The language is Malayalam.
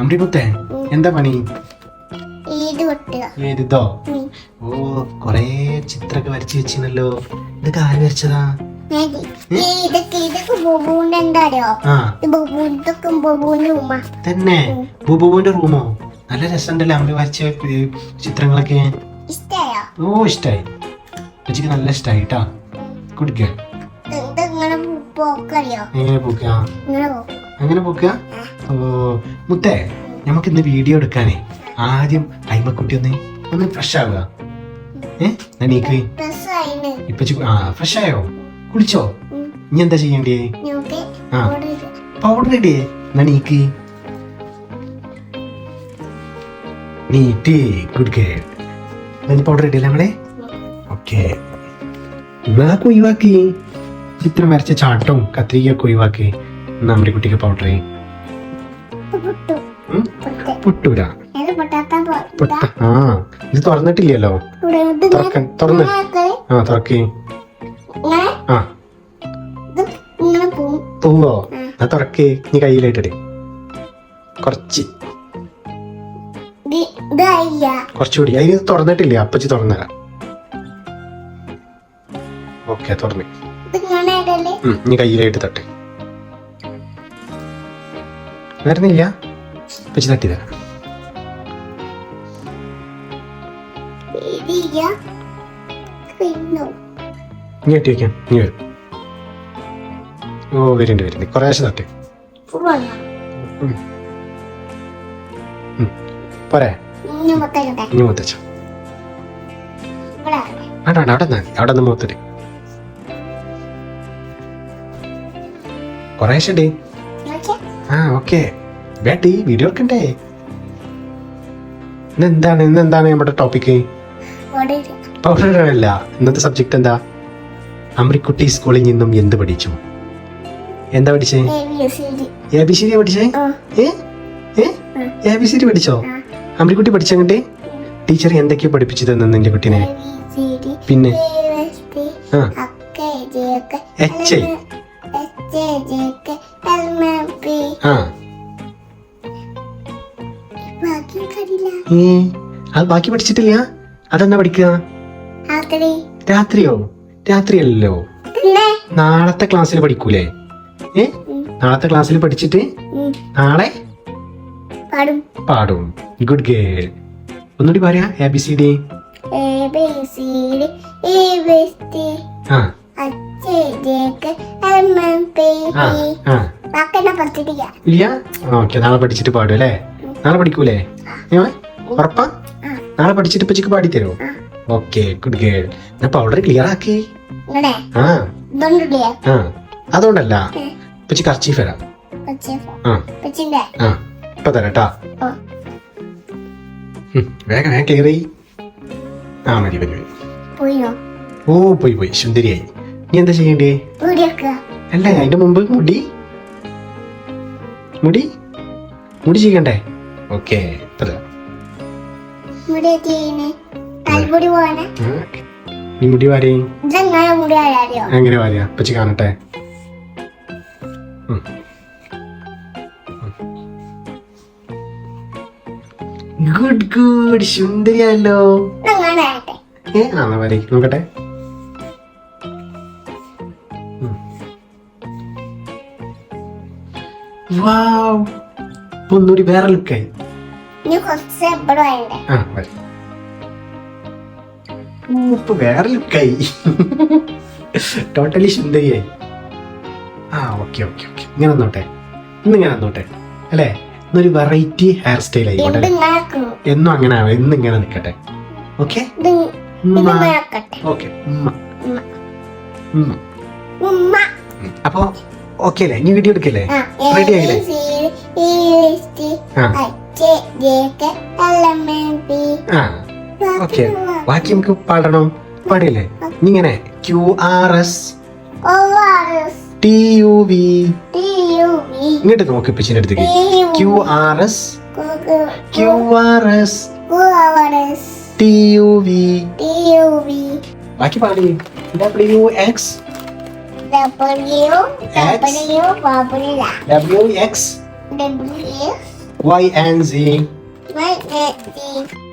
അമ്രിമുത്തേ എന്താ പണി? ഏതോ ഓ കൊറേ ചിത്രമൊക്കെ വരച്ചു വെച്ചിനല്ലോ. ഇതൊക്കെ ആര് വരച്ചതാ? തന്നെ ബുബുവിന്റെ റൂമോ? നല്ല രസമുണ്ടല്ലോ അമ്മ വരച്ച ചിത്രങ്ങളൊക്കെ. ഓ ഇഷ്ടായി, ചേച്ചിക്ക് നല്ല ഇഷ്ടായി കേട്ടാ. കുടിക്ക എങ്ങനെ പോക്ക? അങ്ങനെ പോക്ക. ഓ മുത്തേ, നമുക്ക് ഇന്ന് വീഡിയോ എടുക്കാനേ ആദ്യം അയ്മക്കുട്ടി ഒന്ന് ഫ്രഷ് ആവുക. നീക്ക് ഇപ്പൊ ഫ്രഷ് ആയോ? കുളിച്ചോ? ഇനി എന്താ ചെയ്യണ്ടേ? ആ പൗഡർ ഇടിയേ. നീക്ക് നീട്ടി കുടിക്കേ. പൗഡർ ഇടിയല്ലേ നമ്മളെ? ഓക്കെ, നാക്ക് ഒഴിവാക്കി. ചിത്രം വരച്ച ചാട്ടവും കത്രികയൊക്കെ ഒഴിവാക്കി. നമ്മുടെ കുട്ടിക്ക് പൗഡർ പൊട്ടൂല. ആ ഇത് തുറന്നിട്ടില്ലല്ലോ. തുറന്ന് തുറക്കി. ആ പോവോ? ആ തുറക്കേ. നീ കയ്യിലായിട്ടേ കുറച്ചുകൂടി. അതിന് തുറന്നിട്ടില്ല, അപ്പച്ചി തുറന്നരാ. ഓക്കെ തുറന്ന്. നീ കയ്യിലായിട്ട് തട്ടെ. വരുന്നില്ല, അപ്പച്ചി തട്ടി തരാം. നീ കെട്ടി വെക്കാം. നീ വരും. ഓ വരുന്നുണ്ട്. കുറേശ്ശെ തട്ടെ. പോരെ? ഇനി മുത്തച്ച അവിടെ നിന്ന് മൂത്തിട്ട് കുറേശ്ശേ. ആ ഓക്കെ ബേട്ടി, വീഡിയോ എടുക്കണ്ടേ? ഇന്നെന്താണ് നമ്മുടെ ടോപ്പിക്ക്? പൗഡറല്ല. ഇന്നത്തെ സബ്ജക്ട് എന്താ? അമ്രിക്കുട്ടി സ്കൂളിൽ നിന്നും എന്ത് പഠിച്ചു? എന്താ പഠിച്ചേ? ABCD പഠിച്ചേ? ABCD പഠിച്ചോ? അമ്രിക്കുട്ടി പഠിച്ചങ്ങട്ടെ. ടീച്ചർ എന്തൊക്കെയോ പഠിപ്പിച്ചു തന്നെ നിന്റെ കുട്ടീനെ? പിന്നെ അത് ബാക്കി പഠിച്ചിട്ടില്ല. അതെന്നാ പഠിക്കുക? രാത്രിയോ? രാത്രിയല്ലോ, നാളത്തെ ക്ലാസ്സിൽ പഠിക്കൂലേ? നാളത്തെ ക്ലാസ്സിൽ പഠിച്ചിട്ട് നാളെ പാടും. Good girl. ഒന്നുകൂടി പറയാ. ABCD. ഇല്ല. ഓക്കെ, നാളെ പഠിച്ചിട്ട് പാടും അല്ലേ? നാളെ പഠിക്കൂലേ? ഉറപ്പാ? നാളെ പഠിച്ചിട്ട് ഇപ്പച്ചിക്ക് പാടിത്തരോ? Okay good girl. ഞാൻ പൗഡർ ക്ലിയർ ആക്കി. അതുകൊണ്ടല്ല, ഇപ്പച്ചി കർച്ചീഫ് തരാം. ഇപ്പൊ തരാട്ടാ. വേഗം ക്ലിയർ ചെയ്യ്. മതി. ഓ പോയി സുന്ദരിയായി. നീ എന്താ ചെയ്യണ്ടേ? അല്ല, അതിന്റെ മുമ്പ് മുടി ചെയ്യണ്ടേ? ഓക്കെ നീ മുടി വാരി. എങ്ങനെ വാരിയാ? പച്ചി കാണട്ടെ. ഗുഡ് സുന്ദരിയല്ലോ. വരി നോക്കട്ടെ. ഒന്നുകൂടി വേറെ ലുക്കായി. വേറെ ലുക്കായി. ടോട്ടലി സുന്ദരിയായി. ഓക്കെ ഇങ്ങനെ വന്നോട്ടെ. ഇന്നിങ്ങനെ വന്നോട്ടെ അല്ലേ? ഇന്നൊരു വെറൈറ്റി ഹെയർ സ്റ്റൈൽ ആയിക്കോട്ടെ. എന്നും അങ്ങനെ ആവാം. ഇന്നിങ്ങനെ നിക്കട്ടെ. ഓക്കെ അപ്പൊ ഓക്കെ അല്ലേ? ഇനി വീഡിയോ എടുക്കല്ലേ? റെഡി ആയില്ലേ? ഓക്കെ, ബാക്കി നമുക്ക് പാടണം. പാടിയല്ലേ? ഇങ്ങനെ QRS TUV. ഇങ്ങോട്ട് നോക്ക് പിച്ചിന്റെ അടുത്തേക്ക്. QRS TUV. ബാക്കി പാടി. WX Y and Z. Y and Z.